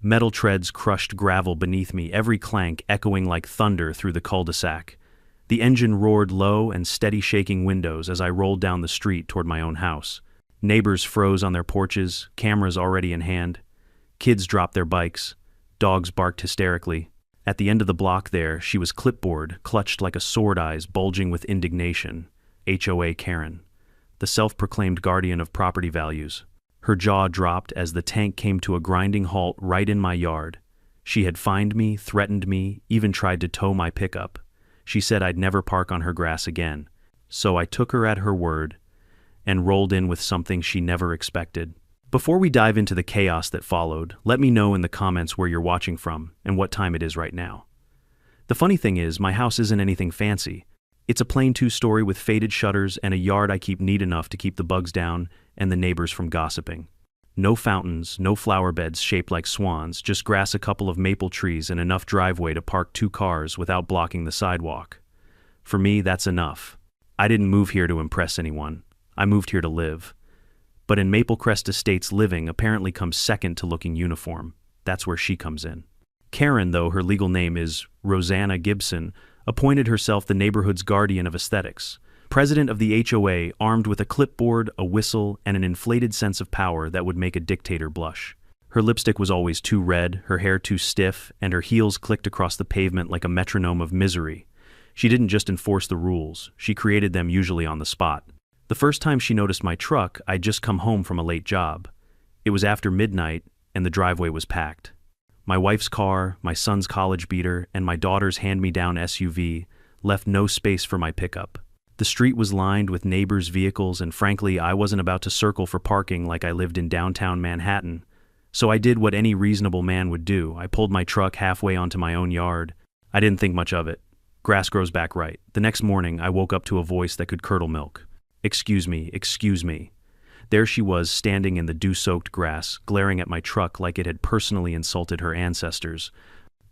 Metal treads crushed gravel beneath me, every clank echoing like thunder through the cul-de-sac. The engine roared low and steady, shaking windows as I rolled down the street toward my own house. Neighbors froze on their porches, cameras already in hand. Kids dropped their bikes. Dogs barked hysterically. At the end of the block there, she was clipboard, clutched like a sword, eyes bulging with indignation. HOA Karen, the self-proclaimed guardian of property values. Her jaw dropped as the tank came to a grinding halt right in my yard. She had fined me, threatened me, even tried to tow my pickup. She said I'd never park on her grass again. So I took her at her word and rolled in with something she never expected. Before we dive into the chaos that followed, let me know in the comments where you're watching from and what time it is right now. The funny thing is, my house isn't anything fancy. It's a plain two-story with faded shutters and a yard I keep neat enough to keep the bugs down and the neighbors from gossiping. No fountains, no flower beds shaped like swans, just grass, a couple of maple trees, and enough driveway to park 2 cars without blocking the sidewalk. For me, that's enough. I didn't move here to impress anyone. I moved here to live. But in Maple Crest Estates, living apparently comes second to looking uniform. That's where she comes in. Karen, though her legal name is Rosanna Gibson, appointed herself the neighborhood's guardian of aesthetics. President of the HOA, armed with a clipboard, a whistle, and an inflated sense of power that would make a dictator blush. Her lipstick was always too red, her hair too stiff, and her heels clicked across the pavement like a metronome of misery. She didn't just enforce the rules, she created them, usually on the spot. The first time she noticed my truck, I'd just come home from a late job. It was after midnight, and the driveway was packed. My wife's car, my son's college beater, and my daughter's hand-me-down SUV left no space for my pickup. The street was lined with neighbors' vehicles, and frankly, I wasn't about to circle for parking like I lived in downtown Manhattan. So I did what any reasonable man would do. I pulled my truck halfway onto my own yard. I didn't think much of it. Grass grows back right. The next morning, I woke up to a voice that could curdle milk. "Excuse me, excuse me." There she was, standing in the dew-soaked grass, glaring at my truck like it had personally insulted her ancestors.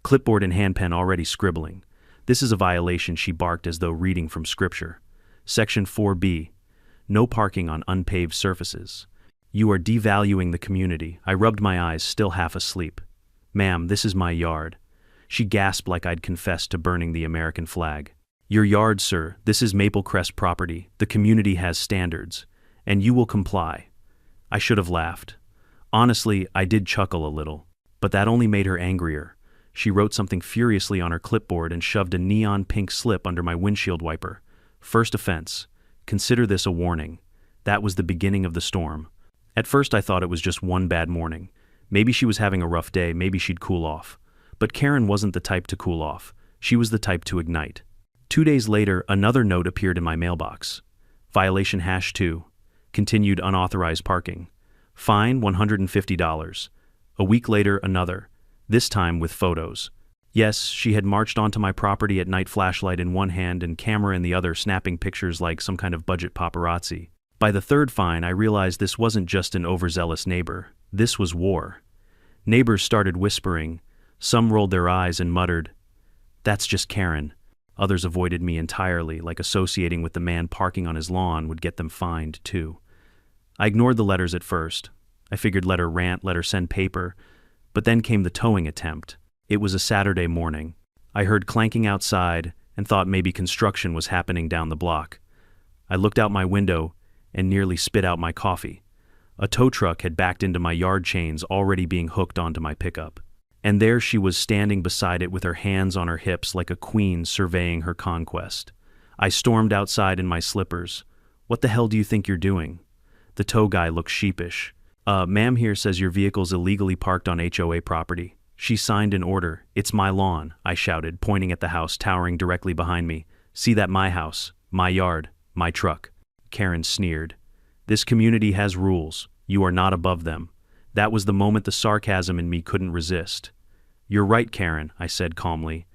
Clipboard and handpen already scribbling. "This is a violation," she barked as though reading from scripture. Section 4B. No parking on unpaved surfaces. "You are devaluing the community." I rubbed my eyes, still half asleep. "Ma'am, this is my yard." She gasped like I'd confessed to burning the American flag. "Your yard, sir. This is Maple Crest property. The community has standards. And you will comply." I should have laughed. Honestly, I did chuckle a little. But that only made her angrier. She wrote something furiously on her clipboard and shoved a neon pink slip under my windshield wiper. "First offense. Consider this a warning." That was the beginning of the storm. At first I thought it was just one bad morning. Maybe she was having a rough day, maybe she'd cool off. But Karen wasn't the type to cool off. She was the type to ignite. 2 days later, another note appeared in my mailbox. Violation #2. Continued unauthorized parking. Fine $150. A week later, another. This time with photos. Yes, she had marched onto my property at night, flashlight in one hand and camera in the other, snapping pictures like some kind of budget paparazzi. By the third fine, I realized this wasn't just an overzealous neighbor. This was war. Neighbors started whispering. Some rolled their eyes and muttered, "That's just Karen." Others avoided me entirely, like associating with the man parking on his lawn would get them fined, too. I ignored the letters at first. I figured let her rant, let her send paper. But then came the towing attempt. It was a Saturday morning. I heard clanking outside and thought maybe construction was happening down the block. I looked out my window and nearly spit out my coffee. A tow truck had backed into my yard chains, already being hooked onto my pickup. And there she was, standing beside it with her hands on her hips like a queen surveying her conquest. I stormed outside in my slippers. "What the hell do you think you're doing?" The tow guy looked sheepish. Ma'am here says your vehicle's illegally parked on HOA property." "She signed an order. It's my lawn," I shouted, pointing at the house towering directly behind me. "See that? My house, my yard, my truck." Karen sneered. "This community has rules. You are not above them." That was the moment the sarcasm in me couldn't resist. "You're right, Karen," I said calmly.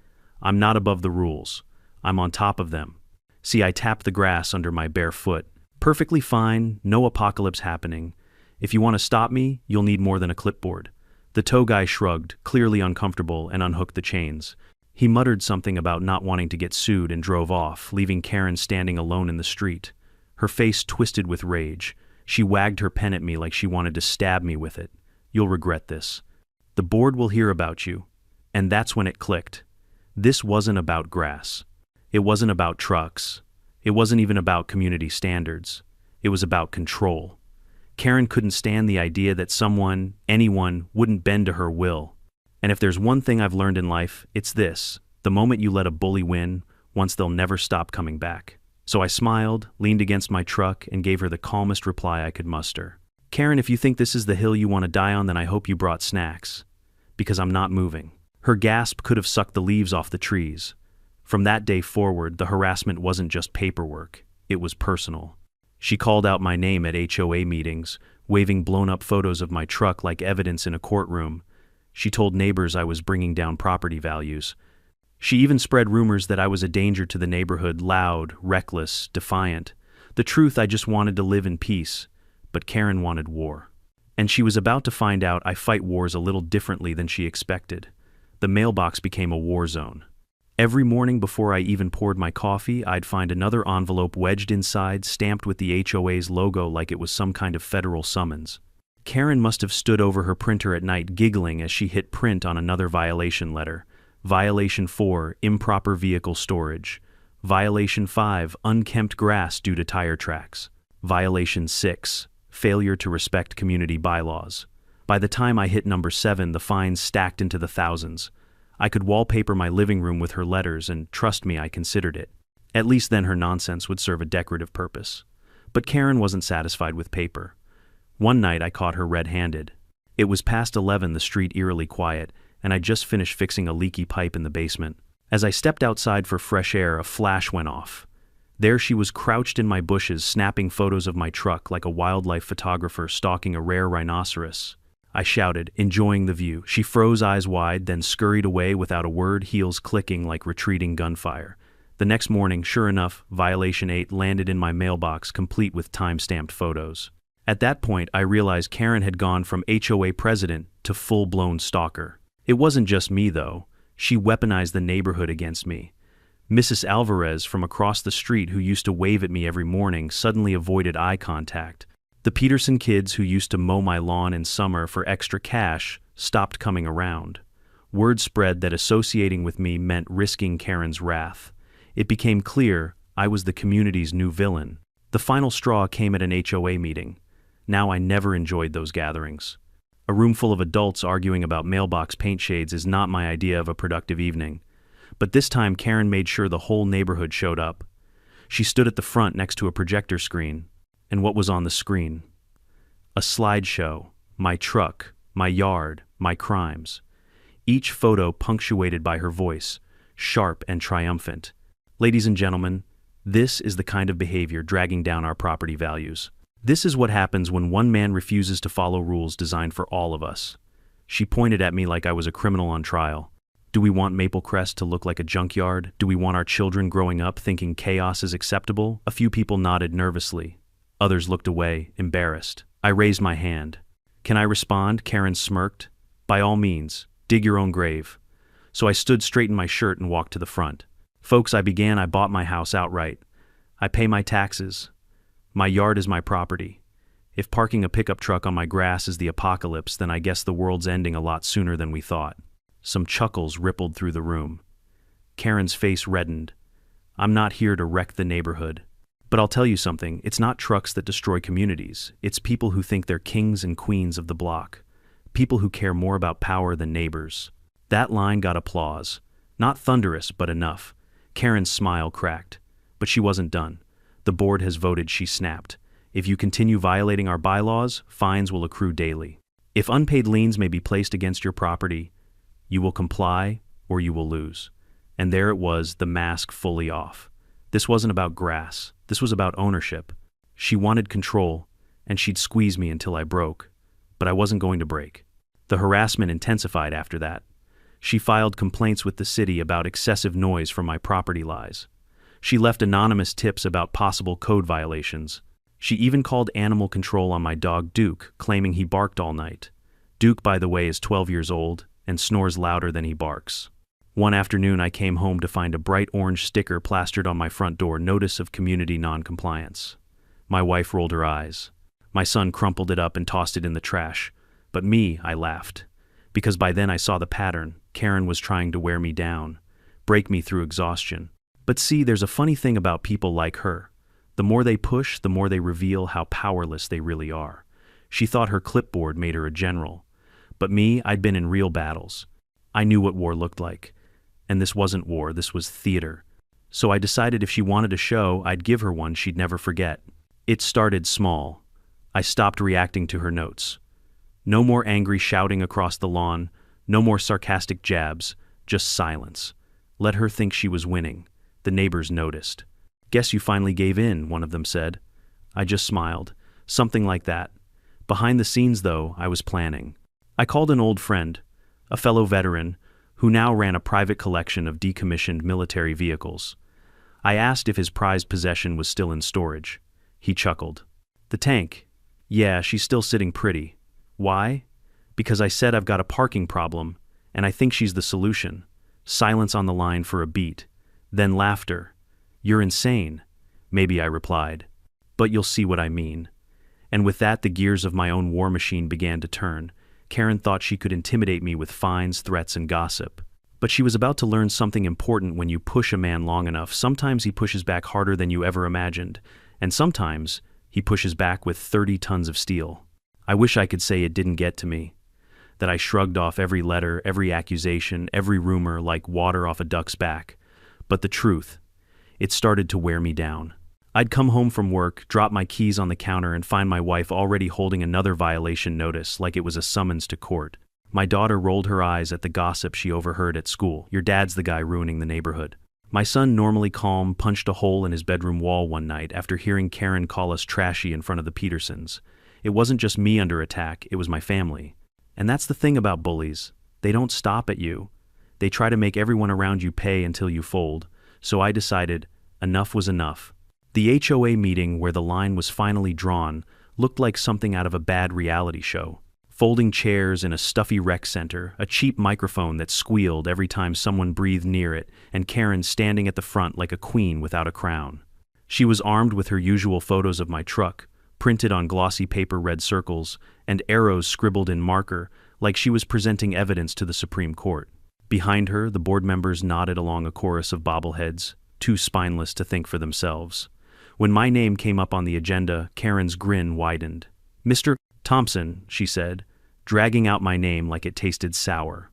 "I'm not above the rules. I'm on top of them. See, I tapped the grass under my bare foot. Perfectly fine, no apocalypse happening. If you want to stop me, you'll need more than a clipboard." The tow guy shrugged, clearly uncomfortable, and unhooked the chains. He muttered something about not wanting to get sued and drove off, leaving Karen standing alone in the street. Her face twisted with rage. She wagged her pen at me like she wanted to stab me with it. "You'll regret this." The board will hear about you. And that's when it clicked. This wasn't about grass. It wasn't about trucks. It wasn't even about community standards. It was about control. Karen couldn't stand the idea that someone, anyone, wouldn't bend to her will. And if there's one thing I've learned in life, it's this: the moment you let a bully win, once they'll never stop coming back. So I smiled, leaned against my truck, and gave her the calmest reply I could muster. Karen, if you think this is the hill you want to die on, then I hope you brought snacks. Because I'm not moving. Her gasp could have sucked the leaves off the trees. From that day forward, the harassment wasn't just paperwork. It was personal. She called out my name at HOA meetings, waving blown-up photos of my truck like evidence in a courtroom. She told neighbors I was bringing down property values. She even spread rumors that I was a danger to the neighborhood, loud, reckless, defiant. The truth, I just wanted to live in peace. But Karen wanted war. And she was about to find out I fight wars a little differently than she expected. The mailbox became a war zone. Every morning before I even poured my coffee, I'd find another envelope wedged inside, stamped with the HOA's logo like it was some kind of federal summons. Karen must have stood over her printer at night giggling as she hit print on another violation letter. Violation 4, improper vehicle storage. Violation 5, unkempt grass due to tire tracks. Violation 6, failure to respect community bylaws. By the time I hit number 7, the fines stacked into the thousands. I could wallpaper my living room with her letters, and trust me, I considered it. At least then her nonsense would serve a decorative purpose. But Karen wasn't satisfied with paper. One night I caught her red-handed. It was past 11, the street eerily quiet, and I'd just finished fixing a leaky pipe in the basement. As I stepped outside for fresh air, a flash went off. There she was, crouched in my bushes, snapping photos of my truck like a wildlife photographer stalking a rare rhinoceros. I shouted, enjoying the view. She froze, eyes wide, then scurried away without a word, heels clicking like retreating gunfire. The next morning, sure enough, Violation 8 landed in my mailbox, complete with time-stamped photos. At that point, I realized Karen had gone from HOA president to full-blown stalker. It wasn't just me, though. She weaponized the neighborhood against me. Mrs. Alvarez from across the street, who used to wave at me every morning, suddenly avoided eye contact. The Peterson kids, who used to mow my lawn in summer for extra cash, stopped coming around. Word spread that associating with me meant risking Karen's wrath. It became clear I was the community's new villain. The final straw came at an HOA meeting. Now I never enjoyed those gatherings. A room full of adults arguing about mailbox paint shades is not my idea of a productive evening. But this time Karen made sure the whole neighborhood showed up. She stood at the front next to a projector screen. And what was on the screen? A slideshow, my truck, my yard, my crimes. Each photo punctuated by her voice, sharp and triumphant. Ladies and gentlemen, this is the kind of behavior dragging down our property values. This is what happens when one man refuses to follow rules designed for all of us. She pointed at me like I was a criminal on trial. Do we want Maple Crest to look like a junkyard? Do we want our children growing up thinking chaos is acceptable? A few people nodded nervously. Others looked away, embarrassed. I raised my hand. Can I respond? Karen smirked. By all means, dig your own grave. So I stood, straightened my shirt, and walked to the front. Folks, I bought my house outright. I pay my taxes. My yard is my property. If parking a pickup truck on my grass is the apocalypse, then I guess the world's ending a lot sooner than we thought. Some chuckles rippled through the room. Karen's face reddened. I'm not here to wreck the neighborhood. But I'll tell you something, it's not trucks that destroy communities. It's people who think they're kings and queens of the block. People who care more about power than neighbors. That line got applause. Not thunderous, but enough. Karen's smile cracked. But she wasn't done. The board has voted, she snapped. If you continue violating our bylaws, fines will accrue daily. If unpaid liens may be placed against your property, you will comply or you will lose. And there it was, the mask fully off. This wasn't about grass. This was about ownership. She wanted control, and she'd squeeze me until I broke. But I wasn't going to break. The harassment intensified after that. She filed complaints with the city about excessive noise from my property lies. She left anonymous tips about possible code violations. She even called animal control on my dog Duke, claiming he barked all night. Duke, by the way, is 12 years old and snores louder than he barks. One afternoon I came home to find a bright orange sticker plastered on my front door, notice of community non-compliance. My wife rolled her eyes. My son crumpled it up and tossed it in the trash. But me, I laughed. because by then I saw the pattern. Karen was trying to wear me down, break me through exhaustion. But see, there's a funny thing about people like her. The more they push, the more they reveal how powerless they really are. She thought her clipboard made her a general. But me, I'd been in real battles. I knew what war looked like. And this wasn't war, this was theater. So I decided if she wanted a show, I'd give her one she'd never forget. It started small. I stopped reacting to her notes. No more angry shouting across the lawn, no more sarcastic jabs, just silence. Let her think she was winning. The neighbors noticed. "Guess you finally gave in," one of them said. I just smiled. Something like that. Behind the scenes, though, I was planning. I called an old friend, a fellow veteran, who now ran a private collection of decommissioned military vehicles. I asked if his prized possession was still in storage. He chuckled. "The tank? Yeah, she's still sitting pretty. Why? Because I said I've got a parking problem, and I think she's the solution." Silence on the line for a beat. Then laughter. "You're insane." "Maybe," I replied. "But you'll see what I mean." And with that, the gears of my own war machine began to turn. Karen thought she could intimidate me with fines, threats, and gossip. But she was about to learn something important. When you push a man long enough, sometimes he pushes back harder than you ever imagined, and sometimes he pushes back with 30 tons of steel. I wish I could say it didn't get to me, that I shrugged off every letter, every accusation, every rumor like water off a duck's back. But the truth, it started to wear me down. I'd come home from work, drop my keys on the counter, and find my wife already holding another violation notice like it was a summons to court. My daughter rolled her eyes at the gossip she overheard at school. "Your dad's the guy ruining the neighborhood." My son, normally calm, punched a hole in his bedroom wall one night after hearing Karen call us trashy in front of the Petersons. It wasn't just me under attack, it was my family. And that's the thing about bullies. They don't stop at you. They try to make everyone around you pay until you fold. So I decided enough was enough. The HOA meeting, where the line was finally drawn, looked like something out of a bad reality show. Folding chairs in a stuffy rec center, a cheap microphone that squealed every time someone breathed near it, and Karen standing at the front like a queen without a crown. She was armed with her usual photos of my truck, printed on glossy paper red circles, and arrows scribbled in marker, like she was presenting evidence to the Supreme Court. Behind her, the board members nodded along a chorus of bobbleheads, too spineless to think for themselves. When my name came up on the agenda, Karen's grin widened. "Mr. Thompson," she said, dragging out my name like it tasted sour.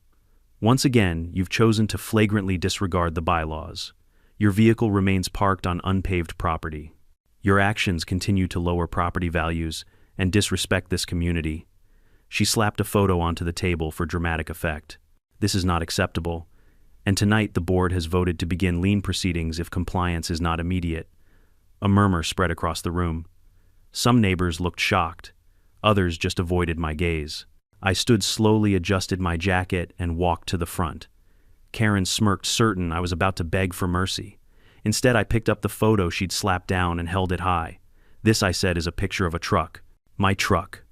"Once again, you've chosen to flagrantly disregard the bylaws. Your vehicle remains parked on unpaved property. Your actions continue to lower property values and disrespect this community." She slapped a photo onto the table for dramatic effect. "This is not acceptable, and tonight the board has voted to begin lien proceedings if compliance is not immediate." A murmur spread across the room. Some neighbors looked shocked. Others just avoided my gaze. I stood slowly, adjusted my jacket, and walked to the front. Karen smirked, certain I was about to beg for mercy. Instead, I picked up the photo she'd slapped down and held it high. "This," I said, "is a picture of a truck. My truck.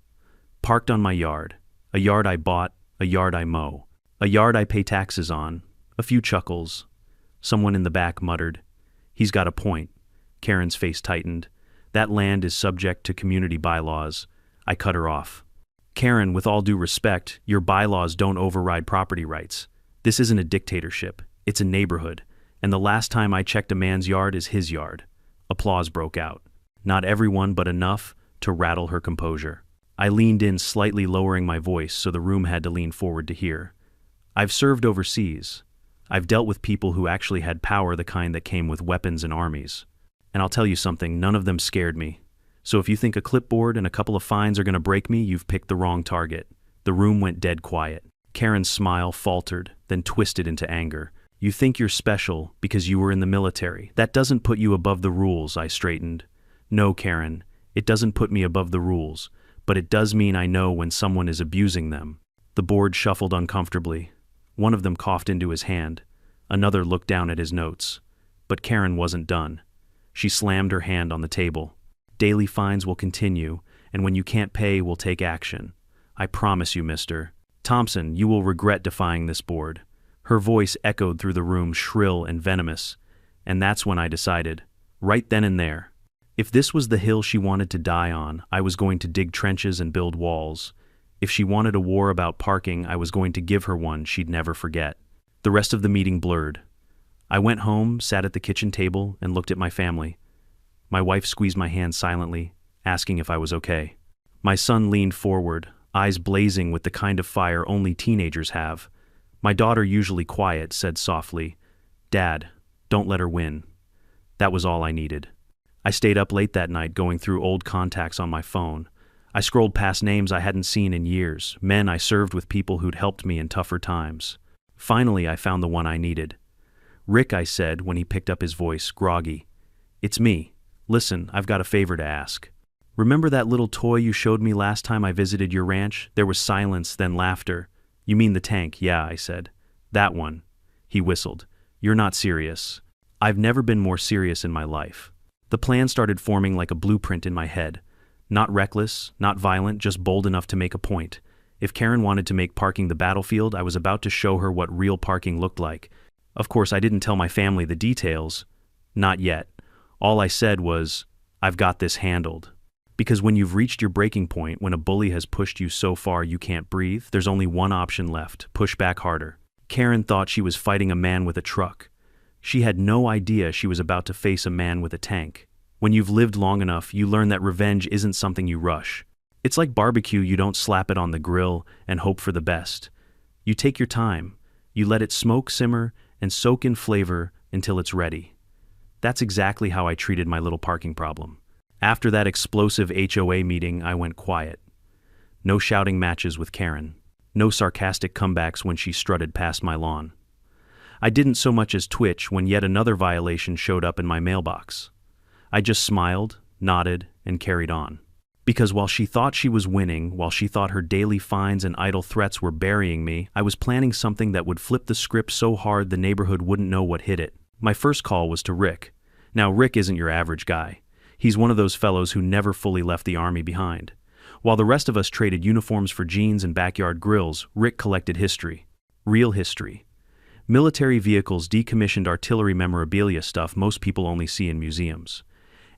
Parked on my yard. A yard I bought, a yard I mow. A yard I pay taxes on." A few chuckles. Someone in the back muttered, "He's got a point." Karen's face tightened. "That land is subject to community bylaws." I cut her off. "Karen, with all due respect, your bylaws don't override property rights. This isn't a dictatorship. It's a neighborhood. And the last time I checked a man's yard is his yard." Applause broke out. Not everyone, but enough to rattle her composure. I leaned in, slightly lowering my voice so the room had to lean forward to hear. "I've served overseas. I've dealt with people who actually had power, the kind that came with weapons and armies. And I'll tell you something, none of them scared me. So if you think a clipboard and a couple of fines are going to break me, you've picked the wrong target." The room went dead quiet. Karen's smile faltered, then twisted into anger. "You think you're special because you were in the military. That doesn't put you above the rules," I straightened. "No, Karen, it doesn't put me above the rules, but it does mean I know when someone is abusing them." The board shuffled uncomfortably. One of them coughed into his hand. Another looked down at his notes. But Karen wasn't done. She slammed her hand on the table. "Daily fines will continue, and when you can't pay, we'll take action. I promise you, Mr. Thompson, you will regret defying this board." Her voice echoed through the room, shrill and venomous. And that's when I decided, right then and there, if this was the hill she wanted to die on, I was going to dig trenches and build walls. If she wanted a war about parking, I was going to give her one she'd never forget. The rest of the meeting blurred. I went home, sat at the kitchen table, and looked at my family. My wife squeezed my hand silently, asking if I was okay. My son leaned forward, eyes blazing with the kind of fire only teenagers have. My daughter, usually quiet, said softly, "Dad, don't let her win." That was all I needed. I stayed up late that night going through old contacts on my phone. I scrolled past names I hadn't seen in years, men I served with, people who'd helped me in tougher times. Finally, I found the one I needed. "Rick," I said when he picked up his voice, groggy. "It's me. Listen, I've got a favor to ask. Remember that little toy you showed me last time I visited your ranch?" There was silence, then laughter. "You mean the tank?" "Yeah," I said. "That one." He whistled. "You're not serious." I've never been more serious in my life. The plan started forming like a blueprint in my head. Not reckless, not violent, just bold enough to make a point. If Karen wanted to make parking the battlefield, I was about to show her what real parking looked like. Of course, I didn't tell my family the details. Not yet. All I said was, "I've got this handled." Because when you've reached your breaking point, when a bully has pushed you so far you can't breathe, there's only one option left: push back harder. Karen thought she was fighting a man with a truck. She had no idea she was about to face a man with a tank. When you've lived long enough, you learn that revenge isn't something you rush. It's like barbecue, you don't slap it on the grill and hope for the best. You take your time. You let it smoke, simmer, and soak in flavor until it's ready. That's exactly how I treated my little parking problem. After that explosive HOA meeting, I went quiet. No shouting matches with Karen. No sarcastic comebacks when she strutted past my lawn. I didn't so much as twitch when yet another violation showed up in my mailbox. I just smiled, nodded, and carried on. Because while she thought she was winning, while she thought her daily fines and idle threats were burying me, I was planning something that would flip the script so hard the neighborhood wouldn't know what hit it. My first call was to Rick. Now, Rick isn't your average guy. He's one of those fellows who never fully left the Army behind. While the rest of us traded uniforms for jeans and backyard grills, Rick collected history. Real history. Military vehicles, decommissioned artillery memorabilia, stuff most people only see in museums.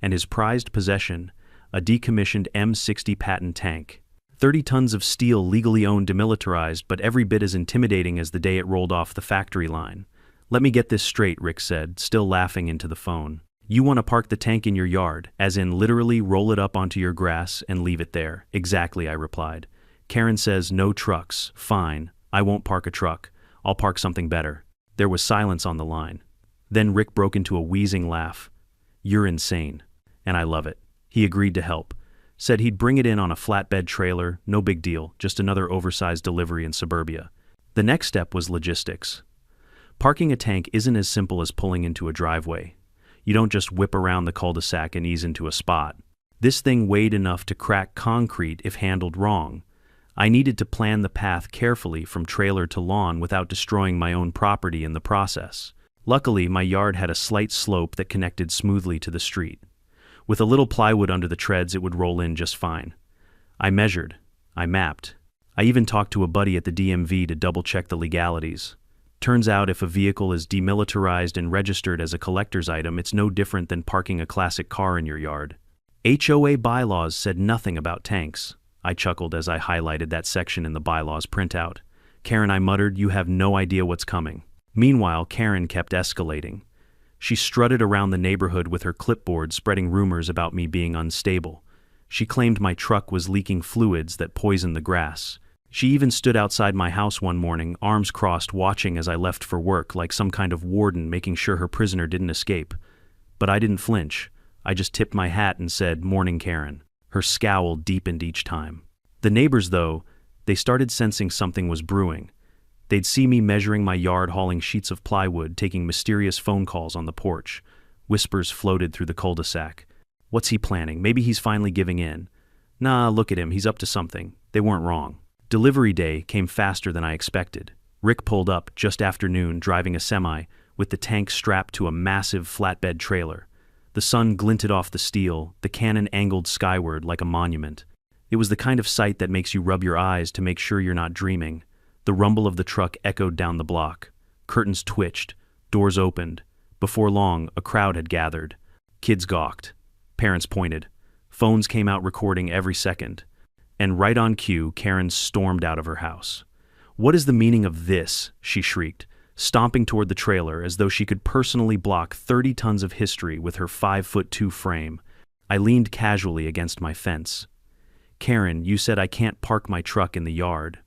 And his prized possession, a decommissioned M60 Patton tank. 30 tons of steel, legally owned, demilitarized, but every bit as intimidating as the day it rolled off the factory line. "Let me get this straight," Rick said, still laughing into the phone. "You want to park the tank in your yard, as in literally roll it up onto your grass and leave it there?" "Exactly," I replied. "Karen says no trucks." "Fine, I won't park a truck. I'll park something better." There was silence on the line. Then Rick broke into a wheezing laugh. "You're insane." And I love it. He agreed to help. Said he'd bring it in on a flatbed trailer, no big deal, just another oversized delivery in suburbia. The next step was logistics. Parking a tank isn't as simple as pulling into a driveway. You don't just whip around the cul-de-sac and ease into a spot. This thing weighed enough to crack concrete if handled wrong. I needed to plan the path carefully from trailer to lawn without destroying my own property in the process. Luckily, my yard had a slight slope that connected smoothly to the street. With a little plywood under the treads, it would roll in just fine. I measured. I mapped. I even talked to a buddy at the DMV to double-check the legalities. Turns out if a vehicle is demilitarized and registered as a collector's item, it's no different than parking a classic car in your yard. HOA bylaws said nothing about tanks. I chuckled as I highlighted that section in the bylaws printout. "Karen," I muttered, "you have no idea what's coming." Meanwhile, Karen kept escalating. She strutted around the neighborhood with her clipboard, spreading rumors about me being unstable. She claimed my truck was leaking fluids that poisoned the grass. She even stood outside my house one morning, arms crossed, watching as I left for work, like some kind of warden making sure her prisoner didn't escape. But I didn't flinch. I just tipped my hat and said, "Morning, Karen." Her scowl deepened each time. The neighbors, though, they started sensing something was brewing. They'd see me measuring my yard, hauling sheets of plywood, taking mysterious phone calls on the porch. Whispers floated through the cul-de-sac. "What's he planning? Maybe he's finally giving in." "Nah, look at him, he's up to something." They weren't wrong. Delivery day came faster than I expected. Rick pulled up just after noon, driving a semi, with the tank strapped to a massive flatbed trailer. The sun glinted off the steel, the cannon angled skyward like a monument. It was the kind of sight that makes you rub your eyes to make sure you're not dreaming. The rumble of the truck echoed down the block. Curtains twitched. Doors opened. Before long, a crowd had gathered. Kids gawked. Parents pointed. Phones came out recording every second. And right on cue, Karen stormed out of her house. "What is the meaning of this?" she shrieked, stomping toward the trailer as though she could personally block 30 tons of history with her 5'2" frame. I leaned casually against my fence. "Karen, you said I can't park my truck in the yard."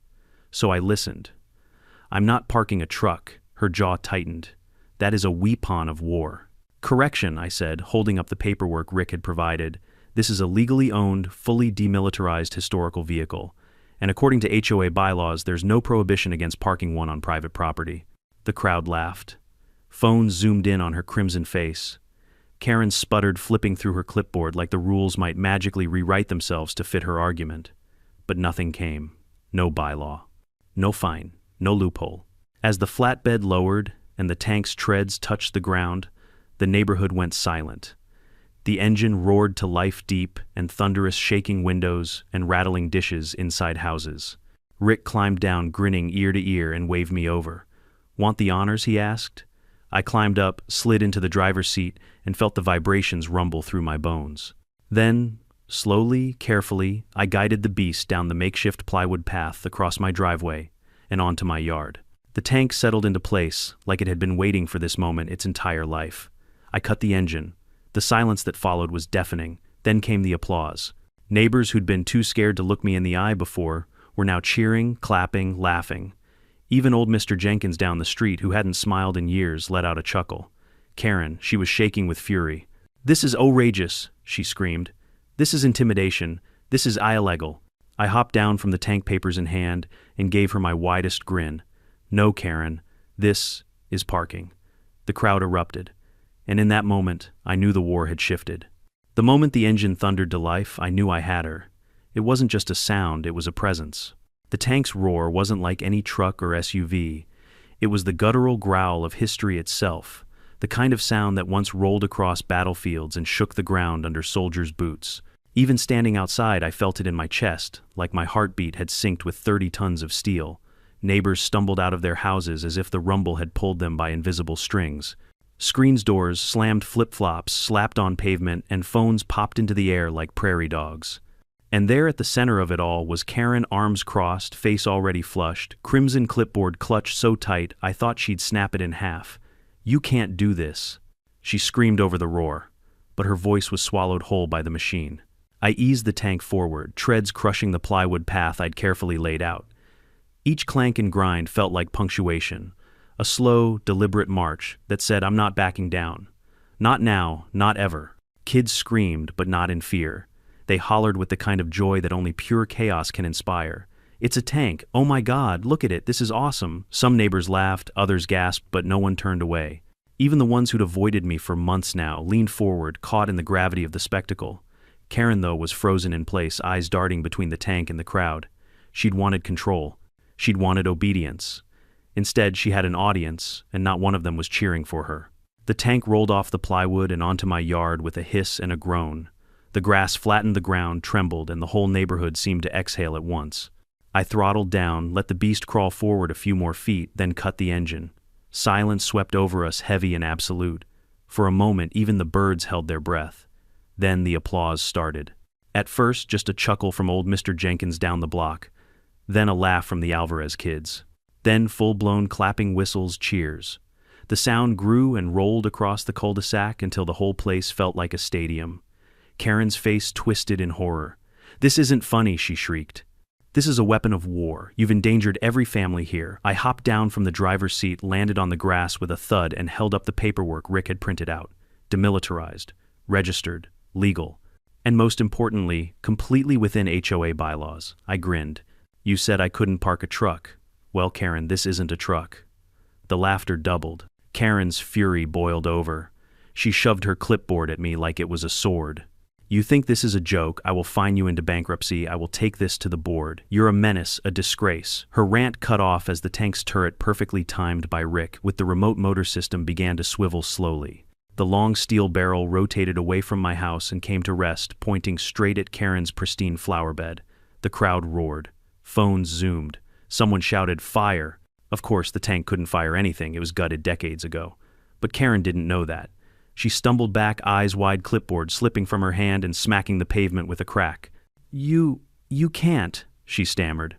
So I listened. "I'm not parking a truck," her jaw tightened. "That is a weapon of war." "Correction," I said, holding up the paperwork Rick had provided. "This is a legally owned, fully demilitarized historical vehicle, and according to HOA bylaws, there's no prohibition against parking one on private property." The crowd laughed. Phones zoomed in on her crimson face. Karen sputtered, flipping through her clipboard like the rules might magically rewrite themselves to fit her argument. But nothing came. No bylaw. No fine. No loophole. As the flatbed lowered and the tank's treads touched the ground, the neighborhood went silent. The engine roared to life, deep and thunderous, shaking windows and rattling dishes inside houses. Rick climbed down, grinning ear to ear, and waved me over. "Want the honors?" he asked. I climbed up, slid into the driver's seat, and felt the vibrations rumble through my bones. Then, slowly, carefully, I guided the beast down the makeshift plywood path across my driveway and onto my yard. The tank settled into place like it had been waiting for this moment its entire life. I cut the engine. The silence that followed was deafening. Then came the applause. Neighbors who'd been too scared to look me in the eye before were now cheering, clapping, laughing. Even old Mr. Jenkins down the street, who hadn't smiled in years, let out a chuckle. Karen, she was shaking with fury. "This is outrageous," she screamed. "This is intimidation. This is illegal." I hopped down from the tank, papers in hand, and gave her my widest grin. "No, Karen, this is parking." The crowd erupted, and in that moment, I knew the war had shifted. The moment the engine thundered to life, I knew I had her. It wasn't just a sound, it was a presence. The tank's roar wasn't like any truck or SUV. It was the guttural growl of history itself, the kind of sound that once rolled across battlefields and shook the ground under soldiers' boots. Even standing outside, I felt it in my chest, like my heartbeat had synced with 30 tons of steel. Neighbors stumbled out of their houses as if the rumble had pulled them by invisible strings. Screens doors slammed, flip-flops slapped on pavement, and phones popped into the air like prairie dogs. And there at the center of it all was Karen, arms crossed, face already flushed, crimson clipboard clutched so tight I thought she'd snap it in half. "You can't do this," she screamed over the roar, but her voice was swallowed whole by the machine. I eased the tank forward, treads crushing the plywood path I'd carefully laid out. Each clank and grind felt like punctuation, a slow, deliberate march that said, "I'm not backing down. Not now, not ever." Kids screamed, but not in fear. They hollered with the kind of joy that only pure chaos can inspire. "It's a tank. Oh my God, look at it. This is awesome." Some neighbors laughed, others gasped, but no one turned away. Even the ones who'd avoided me for months now leaned forward, caught in the gravity of the spectacle. Karen, though, was frozen in place, eyes darting between the tank and the crowd. She'd wanted control. She'd wanted obedience. Instead, she had an audience, and not one of them was cheering for her. The tank rolled off the plywood and onto my yard with a hiss and a groan. The grass flattened, the ground trembled, and the whole neighborhood seemed to exhale at once. I throttled down, let the beast crawl forward a few more feet, then cut the engine. Silence swept over us, heavy and absolute. For a moment, even the birds held their breath. Then the applause started. At first, just a chuckle from old Mr. Jenkins down the block. Then a laugh from the Alvarez kids. Then full-blown clapping, whistles, cheers. The sound grew and rolled across the cul-de-sac until the whole place felt like a stadium. Karen's face twisted in horror. "This isn't funny," she shrieked. "This is a weapon of war. You've endangered every family here." I hopped down from the driver's seat, landed on the grass with a thud, and held up the paperwork Rick had printed out. Demilitarized, registered, legal, and most importantly, completely within HOA bylaws. I grinned. "You said I couldn't park a truck. Well, Karen, this isn't a truck." The laughter doubled. Karen's fury boiled over. She shoved her clipboard at me like it was a sword. "You think this is a joke? I will fine you into bankruptcy. I will take this to the board. You're a menace, a disgrace." Her rant cut off as the tank's turret, perfectly timed by Rick, with the remote motor system, began to swivel slowly. The long steel barrel rotated away from my house and came to rest, pointing straight at Karen's pristine flower bed. The crowd roared. Phones zoomed. Someone shouted, "Fire!" Of course, the tank couldn't fire anything. It was gutted decades ago. But Karen didn't know that. She stumbled back, eyes wide, clipboard slipping from her hand and smacking the pavement with a crack. "You..." You can't, she stammered.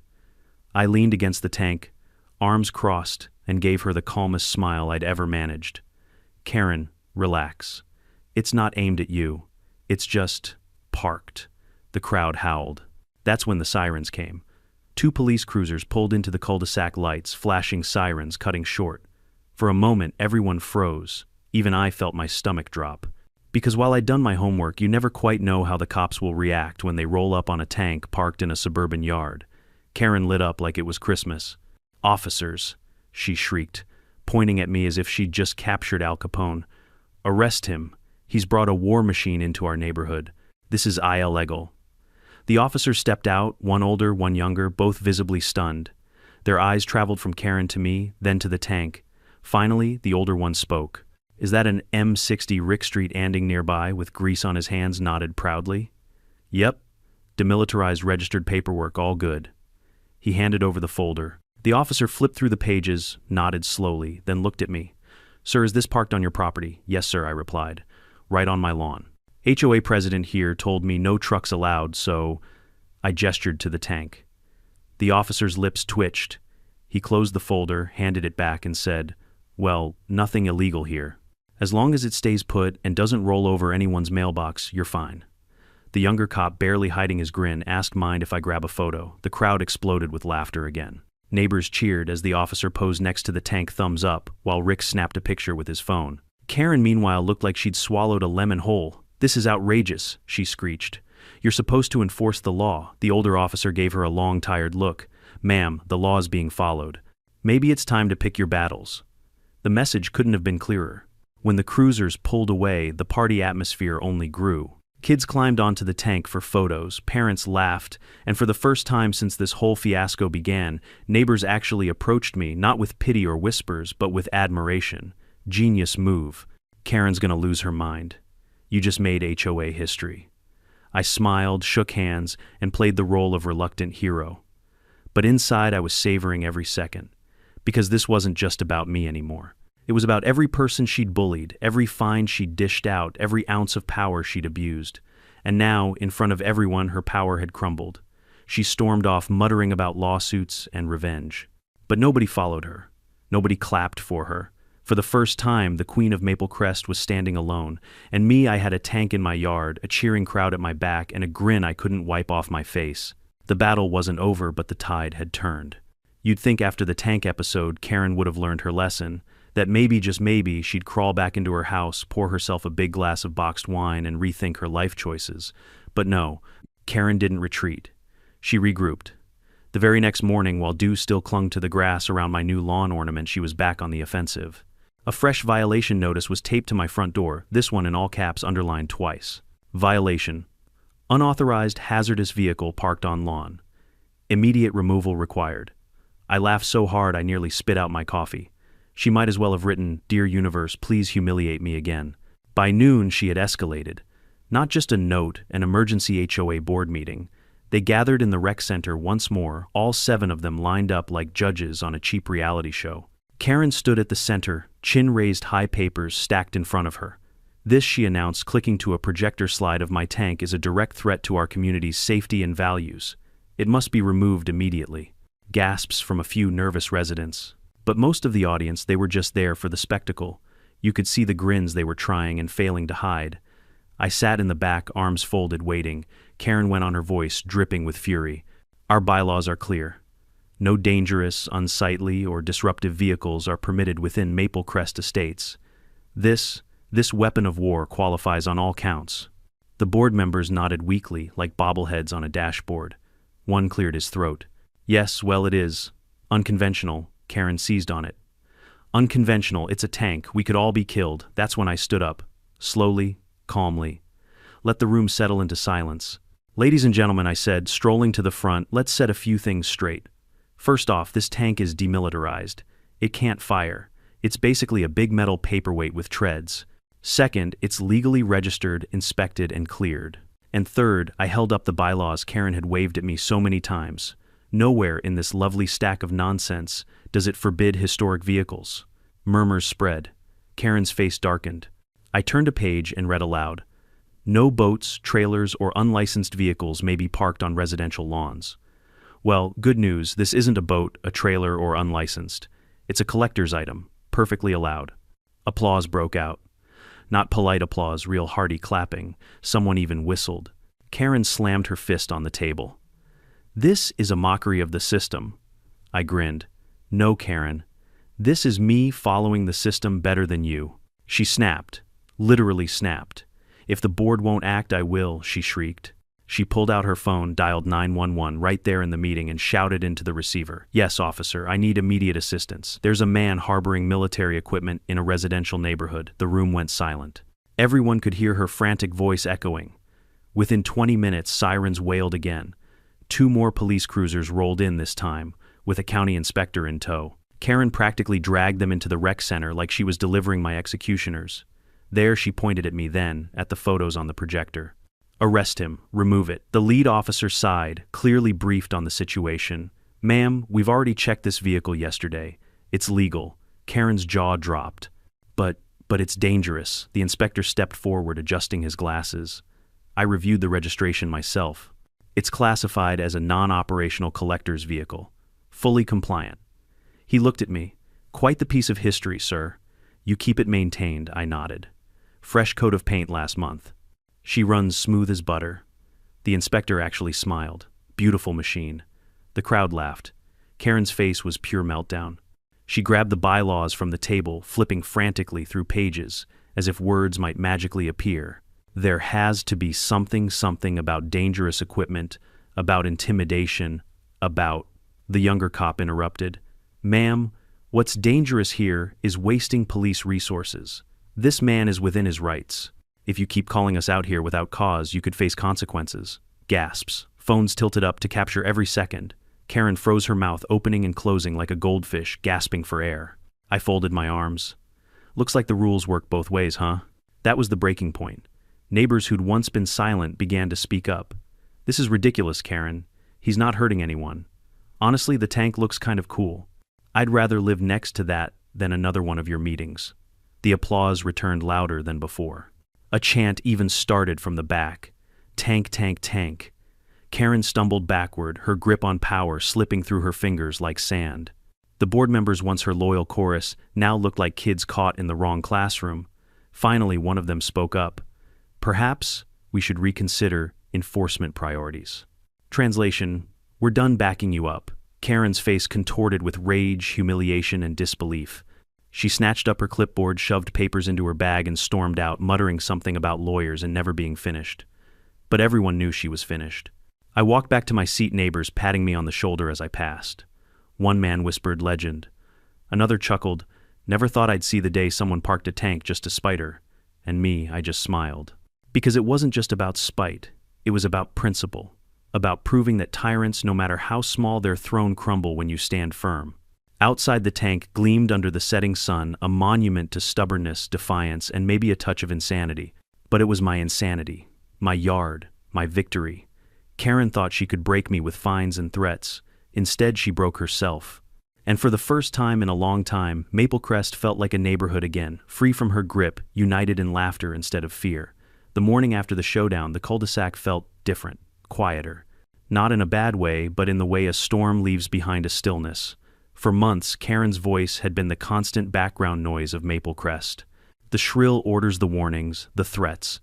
I leaned against the tank, arms crossed, and gave her the calmest smile I'd ever managed. Karen, relax. It's not aimed at you. It's just parked. The crowd howled. That's when the sirens came. 2 police cruisers pulled into the cul-de-sac lights, flashing sirens, cutting short. For a moment, everyone froze. Even I felt my stomach drop. Because while I'd done my homework, you never quite know how the cops will react when they roll up on a tank parked in a suburban yard. Karen lit up like it was Christmas. "Officers," she shrieked, pointing at me as if she'd just captured Al Capone. "Arrest him. He's brought a war machine into our neighborhood. This is illegal." The officers stepped out, one older, one younger, both visibly stunned. Their eyes traveled from Karen to me, then to the tank. Finally, the older one spoke. "Is that an M60 Rick Street anding nearby with grease on his hands?" Nodded proudly. "Yep. Demilitarized registered paperwork, all good." He handed over the folder. The officer flipped through the pages, nodded slowly, then looked at me. "Sir, is this parked on your property?" "Yes, sir," I replied. "Right on my lawn. HOA president here told me no trucks allowed, so—" I gestured to the tank. The officer's lips twitched. He closed the folder, handed it back, and said, "Well, nothing illegal here. As long as it stays put and doesn't roll over anyone's mailbox, you're fine." The younger cop, barely hiding his grin, asked mind if I grab a photo. The crowd exploded with laughter again. Neighbors cheered as the officer posed next to the tank, thumbs up, while Rick snapped a picture with his phone. Karen, meanwhile, looked like she'd swallowed a lemon whole. "This is outrageous," she screeched. "You're supposed to enforce the law." The older officer gave her a long, tired look. "Ma'am, the law's being followed. Maybe it's time to pick your battles." The message couldn't have been clearer. When the cruisers pulled away, the party atmosphere only grew. Kids climbed onto the tank for photos, parents laughed, and for the first time since this whole fiasco began, neighbors actually approached me, not with pity or whispers, but with admiration. "Genius move. Karen's gonna lose her mind. You just made HOA history." I smiled, shook hands, and played the role of reluctant hero. But inside I was savoring every second, because this wasn't just about me anymore. It was about every person she'd bullied, every fine she'd dished out, every ounce of power she'd abused. And now, in front of everyone, her power had crumbled. She stormed off, muttering about lawsuits and revenge. But nobody followed her. Nobody clapped for her. For the first time, the Queen of Maple Crest was standing alone, and me, I had a tank in my yard, a cheering crowd at my back, and a grin I couldn't wipe off my face. The battle wasn't over, but the tide had turned. You'd think after the tank episode, Karen would have learned her lesson, that maybe, just maybe, she'd crawl back into her house, pour herself a big glass of boxed wine, and rethink her life choices. But no, Karen didn't retreat. She regrouped. The very next morning, while dew still clung to the grass around my new lawn ornament, she was back on the offensive. A fresh violation notice was taped to my front door, this one in all caps underlined twice. Violation. Unauthorized hazardous vehicle parked on lawn. Immediate removal required. I laughed so hard I nearly spit out my coffee. She might as well have written, "Dear Universe, please humiliate me again." By noon, she had escalated. Not just a note, an emergency HOA board meeting. They gathered in the rec center once more, all 7 of them lined up like judges on a cheap reality show. Karen stood at the center, chin-raised, high papers stacked in front of her. "This," she announced, clicking to a projector slide of my tank, "is a direct threat to our community's safety and values. It must be removed immediately." Gasps from a few nervous residents. But most of the audience, they were just there for the spectacle. You could see the grins they were trying and failing to hide. I sat in the back, arms folded, waiting. Karen went on, her voice dripping with fury. "Our bylaws are clear. No dangerous, unsightly, or disruptive vehicles are permitted within Maple Crest Estates. This weapon of war qualifies on all counts." The board members nodded weakly, like bobbleheads on a dashboard. One cleared his throat. "Yes, well, it is. Unconventional." Karen seized on it. "Unconventional, it's a tank, we could all be killed." That's when I stood up. Slowly, calmly. Let the room settle into silence. "Ladies and gentlemen," I said, strolling to the front, "let's set a few things straight. First off, this tank is demilitarized. It can't fire. It's basically a big metal paperweight with treads. Second, it's legally registered, inspected, and cleared. And third, I held up the bylaws Karen had waved at me so many times. Nowhere in this lovely stack of nonsense does it forbid historic vehicles." Murmurs spread. Karen's face darkened. I turned a page and read aloud. No boats, trailers, or unlicensed vehicles may be parked on residential lawns. Well, good news, this isn't a boat, a trailer, or unlicensed. It's a collector's item, perfectly allowed. Applause broke out. Not polite applause, real hearty clapping. Someone even whistled. Karen slammed her fist on the table. This is a mockery of the system. I grinned. No, Karen. This is me following the system better than you. She snapped. Literally snapped. If the board won't act, I will, she shrieked. She pulled out her phone, dialed 911 right there in the meeting, and shouted into the receiver. Yes, officer, I need immediate assistance. There's a man harboring military equipment in a residential neighborhood. The room went silent. Everyone could hear her frantic voice echoing. Within 20 minutes, sirens wailed again. 2 more police cruisers rolled in this time, with a county inspector in tow. Karen practically dragged them into the rec center like she was delivering my executioners. There, she pointed at me then, at the photos on the projector. Arrest him. Remove it. The lead officer sighed, clearly briefed on the situation. Ma'am, we've already checked this vehicle yesterday. It's legal. Karen's jaw dropped. But it's dangerous. The inspector stepped forward, adjusting his glasses. I reviewed the registration myself. It's classified as a non-operational collector's vehicle. Fully compliant. He looked at me. Quite the piece of history, sir. You keep it maintained, I nodded. Fresh coat of paint last month. She runs smooth as butter. The inspector actually smiled. Beautiful machine. The crowd laughed. Karen's face was pure meltdown. She grabbed the bylaws from the table, flipping frantically through pages, as if words might magically appear. There has to be something about dangerous equipment, about intimidation, about... The younger cop interrupted. Ma'am, what's dangerous here is wasting police resources. This man is within his rights. If you keep calling us out here without cause, you could face consequences. Gasps. Phones tilted up to capture every second. Karen froze her mouth, opening and closing like a goldfish, gasping for air. I folded my arms. Looks like the rules work both ways, huh? That was the breaking point. Neighbors who'd once been silent began to speak up. This is ridiculous, Karen. He's not hurting anyone. Honestly, the tank looks kind of cool. I'd rather live next to that than another one of your meetings. The applause returned louder than before. A chant even started from the back. Tank, tank, tank. Karen stumbled backward, her grip on power slipping through her fingers like sand. The board members, once her loyal chorus, now looked like kids caught in the wrong classroom. Finally, one of them spoke up. Perhaps we should reconsider enforcement priorities. Translation: we're done backing you up. Karen's face contorted with rage, humiliation, and disbelief. She snatched up her clipboard, shoved papers into her bag, and stormed out, muttering something about lawyers and never being finished. But everyone knew she was finished. I walked back to my seat, neighbors patting me on the shoulder as I passed. One man whispered, "Legend." Another chuckled, "Never thought I'd see the day someone parked a tank just to spite her." And me, I just smiled. Because it wasn't just about spite. It was about principle. About proving that tyrants, no matter how small their throne, crumble when you stand firm. Outside the tank gleamed under the setting sun, a monument to stubbornness, defiance, and maybe a touch of insanity. But it was my insanity, my yard, my victory. Karen thought she could break me with fines and threats. Instead, she broke herself. And for the first time in a long time, Maplecrest felt like a neighborhood again, free from her grip, united in laughter instead of fear. The morning after the showdown, the cul-de-sac felt different, quieter. Not in a bad way, but in the way a storm leaves behind a stillness. For months, Karen's voice had been the constant background noise of Maplecrest. The shrill orders, the warnings, the threats.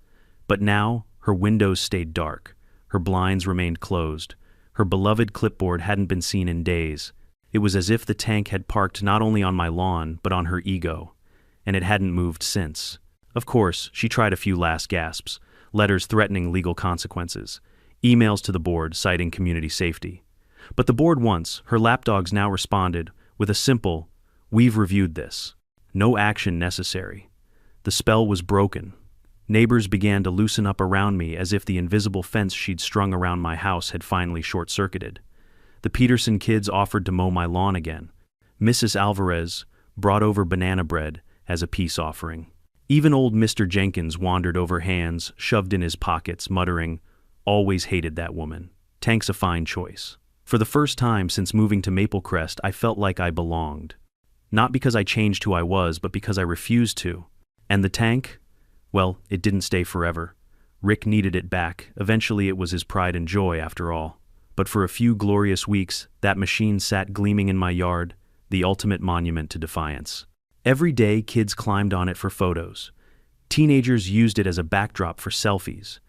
But now, her windows stayed dark. Her blinds remained closed. Her beloved clipboard hadn't been seen in days. It was as if the tank had parked not only on my lawn, but on her ego. And it hadn't moved since. Of course, she tried a few last gasps, letters threatening legal consequences, emails to the board citing community safety. But the board once, her lapdogs now responded with a simple, "We've reviewed this. No action necessary." The spell was broken. Neighbors began to loosen up around me as if the invisible fence she'd strung around my house had finally short-circuited. The Peterson kids offered to mow my lawn again. Mrs. Alvarez brought over banana bread as a peace offering. Even old Mr. Jenkins wandered over, hands shoved in his pockets, muttering, "Always hated that woman. Tank's a fine choice." For the first time since moving to Maplecrest, I felt like I belonged. Not because I changed who I was, but because I refused to. And the tank? Well, it didn't stay forever. Rick needed it back. Eventually it was his pride and joy after all. But for a few glorious weeks, that machine sat gleaming in my yard, the ultimate monument to defiance. Every day, kids climbed on it for photos. Teenagers used it as a backdrop for selfies.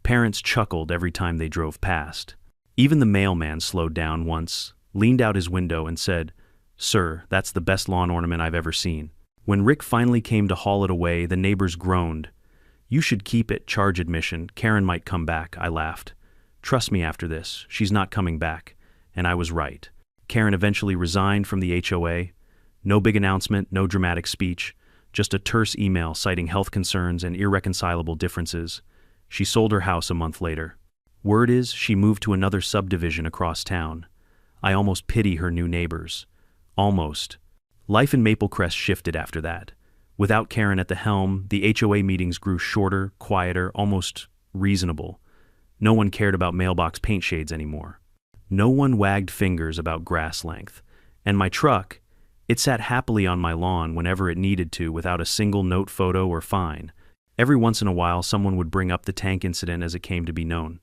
Parents chuckled every time they drove past. Even the mailman slowed down once, leaned out his window and said, "Sir, that's the best lawn ornament I've ever seen." When Rick finally came to haul it away, the neighbors groaned. "You should keep it, charge admission. Karen might come back," I laughed. "Trust me after this, she's not coming back." And I was right. Karen eventually resigned from the HOA. No big announcement, no dramatic speech, just a terse email citing health concerns and irreconcilable differences. She sold her house a month later. Word is she moved to another subdivision across town. I almost pity her new neighbors. Almost. Life in Maple Crest shifted after that. Without Karen at the helm, the HOA meetings grew shorter, quieter, almost reasonable. No one cared about mailbox paint shades anymore. No one wagged fingers about grass length. And my truck, it sat happily on my lawn whenever it needed to without a single note, photo, or fine. Every once in a while, someone would bring up the tank incident as it came to be known.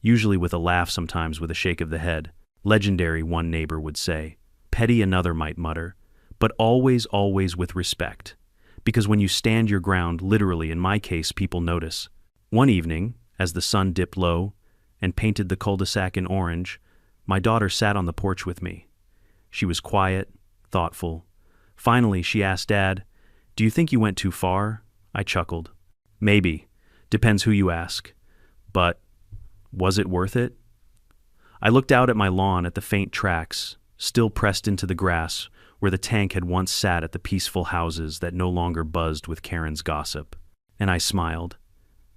Usually with a laugh, sometimes with a shake of the head. Legendary, one neighbor would say. Petty, another might mutter. But always, always with respect. Because when you stand your ground, literally in my case, people notice. One evening, as the sun dipped low and painted the cul-de-sac in orange, my daughter sat on the porch with me. She was quiet, thoughtful. Finally, she asked Dad, "Do you think you went too far?" I chuckled. "Maybe. Depends who you ask. But was it worth it?" I looked out at my lawn at the faint tracks, still pressed into the grass, where the tank had once sat at the peaceful houses that no longer buzzed with Karen's gossip. And I smiled.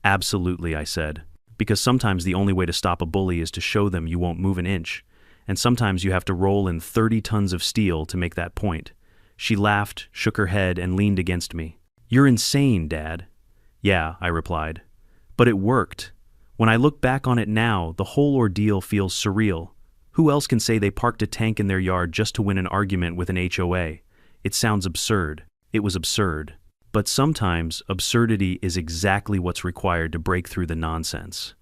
"Absolutely," I said. Because sometimes the only way to stop a bully is to show them you won't move an inch. And sometimes you have to roll in 30 tons of steel to make that point. She laughed, shook her head, and leaned against me. "You're insane, Dad." "Yeah," I replied. "But it worked. When I look back on it now, the whole ordeal feels surreal. Who else can say they parked a tank in their yard just to win an argument with an HOA? It sounds absurd. It was absurd. But sometimes absurdity is exactly what's required to break through the nonsense.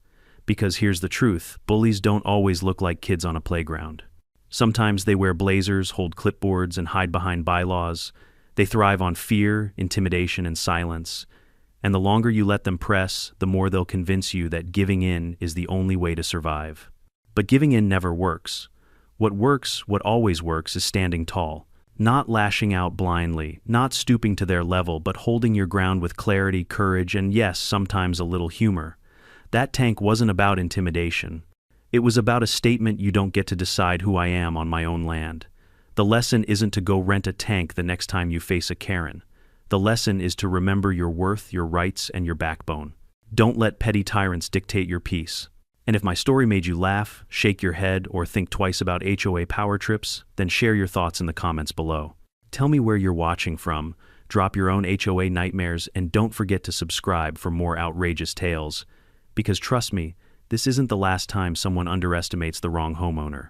Because here's the truth, bullies don't always look like kids on a playground. Sometimes they wear blazers, hold clipboards, and hide behind bylaws. They thrive on fear, intimidation, and silence. And the longer you let them press, the more they'll convince you that giving in is the only way to survive. But giving in never works. What always works, is standing tall. Not lashing out blindly, not stooping to their level, but holding your ground with clarity, courage, and yes, sometimes a little humor. That tank wasn't about intimidation. It was about a statement: you don't get to decide who I am on my own land. The lesson isn't to go rent a tank the next time you face a Karen. The lesson is to remember your worth, your rights, and your backbone. Don't let petty tyrants dictate your peace. And if my story made you laugh, shake your head, or think twice about HOA power trips, then share your thoughts in the comments below. Tell me where you're watching from, drop your own HOA nightmares, and don't forget to subscribe for more outrageous tales. Because trust me, this isn't the last time someone underestimates the wrong homeowner.